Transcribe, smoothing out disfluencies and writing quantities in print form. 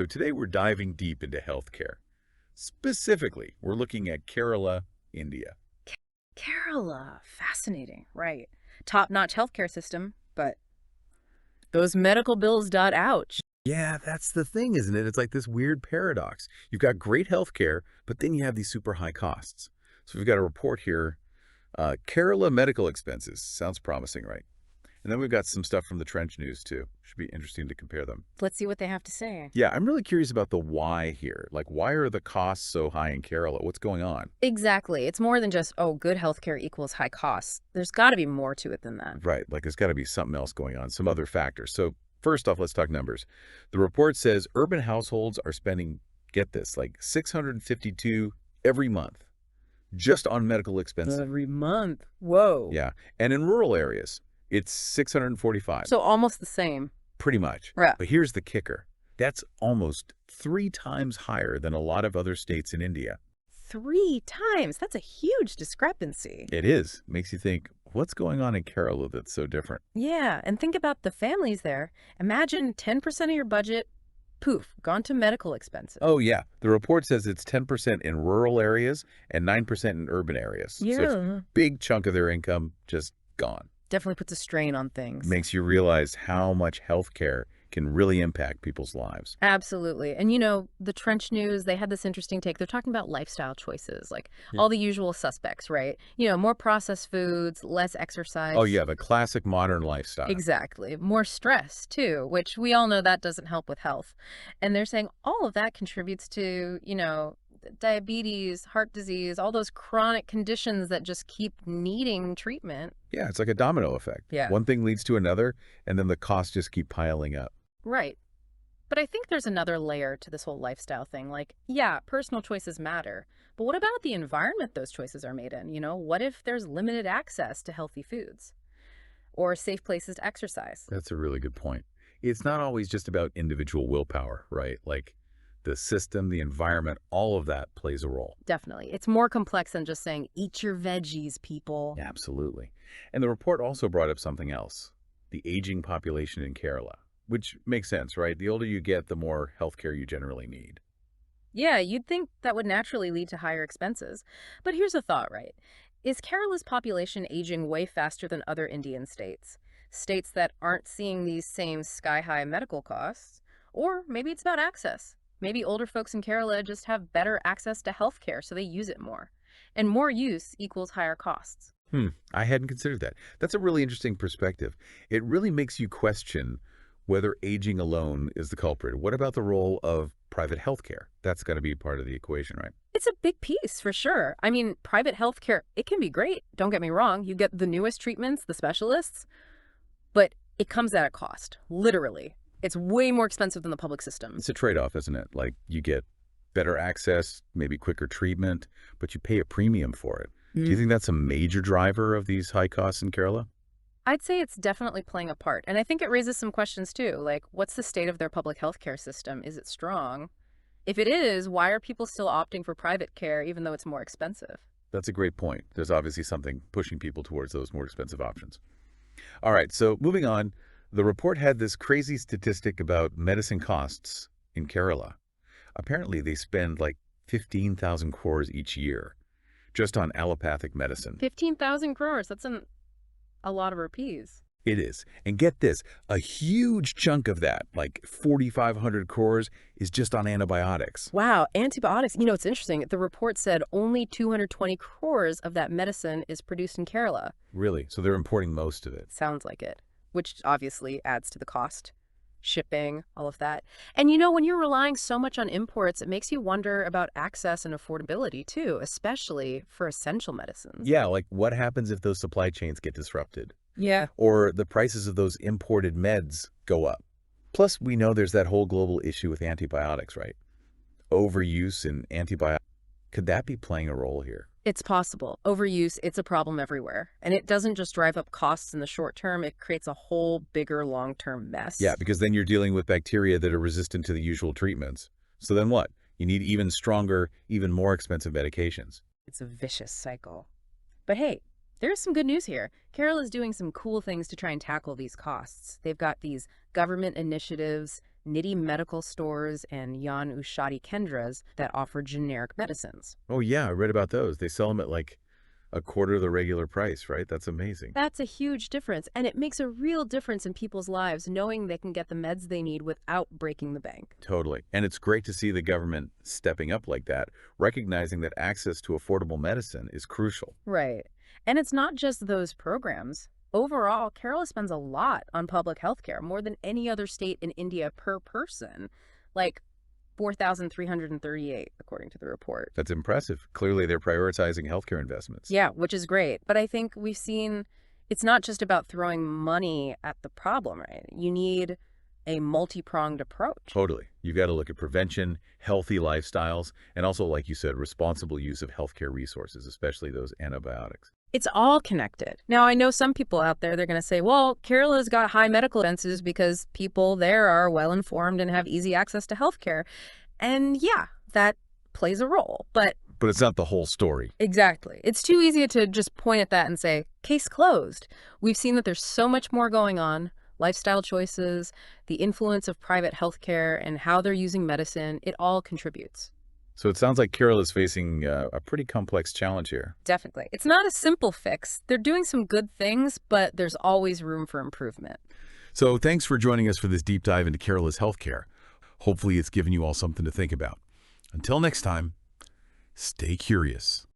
So today we're diving deep into healthcare. Specifically, we're looking at Kerala, India. Kerala. Fascinating, right. Top-notch healthcare system, but those medical bills, ouch. Yeah, that's the thing, isn't it? It's like this weird paradox. You've got great healthcare, but then you have these super high costs. So we've got a report here. Kerala medical expenses. Sounds promising, right? And then we've got some stuff from the Trench News, too. Should be interesting to compare them. Let's see what they have to say. Yeah, I'm really curious about the why here. Like, why are the costs so high in Kerala? What's going on? Exactly. It's more than just, oh, good healthcare equals high costs. There's got to be more to it than that. Right, like there's got to be something else going on, some other factors. So first off, let's talk numbers. The report says urban households are spending, get this, like 652 every month just on medical expenses. Every month. Whoa. Yeah, and in rural areas, it's 645, So almost the same. pretty much. Right. But here's the kicker. That's almost 3 times higher than a lot of other states in India. 3 times. That's a huge discrepancy. It is. Makes you think, what's going on in Kerala that's so different? Yeah, and think about the families there. Imagine 10% of your budget, poof, gone to medical expenses. Oh, yeah. The report says it's 10% in rural areas and 9% in urban areas. So it's a big chunk of their income just gone. Definitely puts a strain on things. Makes you realize how much healthcare can really impact people's lives. Absolutely. And the Trench News, they had this interesting take. They're talking about lifestyle choices, like Yeah. all the usual suspects, right? More processed foods, less exercise. Oh, yeah, the classic modern lifestyle. Exactly. More stress, too, which we all know that doesn't help with health. And they're saying all of that contributes to, diabetes, heart disease, all those chronic conditions that just keep needing treatment. Yeah, it's like a domino effect. Yeah. One thing leads to another, and then the costs just keep piling up. Right. But I think there's another layer to this whole lifestyle thing. Like, yeah, personal choices matter. But what about the environment those choices are made in? What if there's limited access to healthy foods or safe places to exercise? That's a really good point. It's not always just about individual willpower, right? Like the system, the environment, all of that plays a role. Definitely. It's more complex than just saying, eat your veggies, people. Absolutely. And the report also brought up something else, the aging population in Kerala, which makes sense, right? The older you get, the more healthcare you generally need. Yeah, you'd think that would naturally lead to higher expenses. But here's a thought, right? Is Kerala's population aging way faster than other Indian states? States that aren't seeing these same sky-high medical costs? Or maybe it's about access. Maybe older folks in Kerala just have better access to healthcare, so they use it more. And more use equals higher costs. I hadn't considered that. That's a really interesting perspective. It really makes you question whether aging alone is the culprit. What about the role of private healthcare? That's got to be part of the equation, right? It's a big piece, for sure. I mean, private healthcare, it can be great. Don't get me wrong. You get the newest treatments, the specialists, but it comes at a cost, literally. It's way more expensive than the public system. It's a trade-off, isn't it? Like you get better access, maybe quicker treatment, but you pay a premium for it. Do you think that's a major driver of these high costs in Kerala? I'd say it's definitely playing a part. And I think it raises some questions too, like what's the state of their public health care system? Is it strong? If it is, why are people still opting for private care even though it's more expensive? That's a great point. There's obviously something pushing people towards those more expensive options. All right, so moving on, the report had this crazy statistic about medicine costs in Kerala. Apparently, they spend like 15,000 crores each year just on allopathic medicine. 15,000 crores. That's a lot of rupees. It is. And get this, a huge chunk of that, like 4,500 crores, is just on antibiotics. Wow, antibiotics. It's interesting. The report said only 220 crores of that medicine is produced in Kerala. Really? So they're importing most of it. Sounds like it, which obviously adds to the cost. Shipping, all of that. And when you're relying so much on imports, it makes you wonder about access and affordability too, especially for essential medicines. Yeah, like what happens if those supply chains get disrupted? Yeah. Or the prices of those imported meds go up? Plus, we know there's that whole global issue with antibiotics, right? Overuse in antibiotics. Could that be playing a role here? It's possible. Overuse, it's a problem everywhere. And it doesn't just drive up costs in the short term, it creates a whole bigger long-term mess. Yeah, because then you're dealing with bacteria that are resistant to the usual treatments. So then what? You need even stronger, even more expensive medications. It's a vicious cycle. But hey, there's some good news here. Kerala is doing some cool things to try and tackle these costs. They've got these government initiatives, Nidhi medical stores and Jan Ushadi Kendras that offer generic medicines. Oh, yeah, I read about those. They sell them at like a quarter of the regular price, right? That's amazing. That's a huge difference, and it makes a real difference in people's lives knowing they can get the meds they need without breaking the bank. Totally. And it's great to see the government stepping up like that, recognizing that access to affordable medicine is crucial. Right. And it's not just those programs. Overall, Kerala spends a lot on public health care, more than any other state in India per person, like 4,338, according to the report. That's impressive. Clearly, they're prioritizing healthcare investments. Yeah, which is great. But I think we've seen it's not just about throwing money at the problem, right? You need a multi-pronged approach. Totally. You've got to look at prevention, healthy lifestyles, and also, like you said, responsible use of healthcare resources, especially those antibiotics. It's all connected. Now, I know some people out there, they're going to say, well, Kerala's got high medical expenses because people there are well-informed and have easy access to healthcare. And yeah, that plays a role. But But it's not the whole story. exactly. It's too easy to just point at that and say, case closed. We've seen that there's so much more going on. Lifestyle choices, the influence of private healthcare, and how they're using medicine, it all contributes. So it sounds like Kerala is facing a pretty complex challenge here. Definitely. It's not a simple fix. They're doing some good things, but there's always room for improvement. So thanks for joining us for this deep dive into Kerala's healthcare. Hopefully it's given you all something to think about. Until next time, stay curious.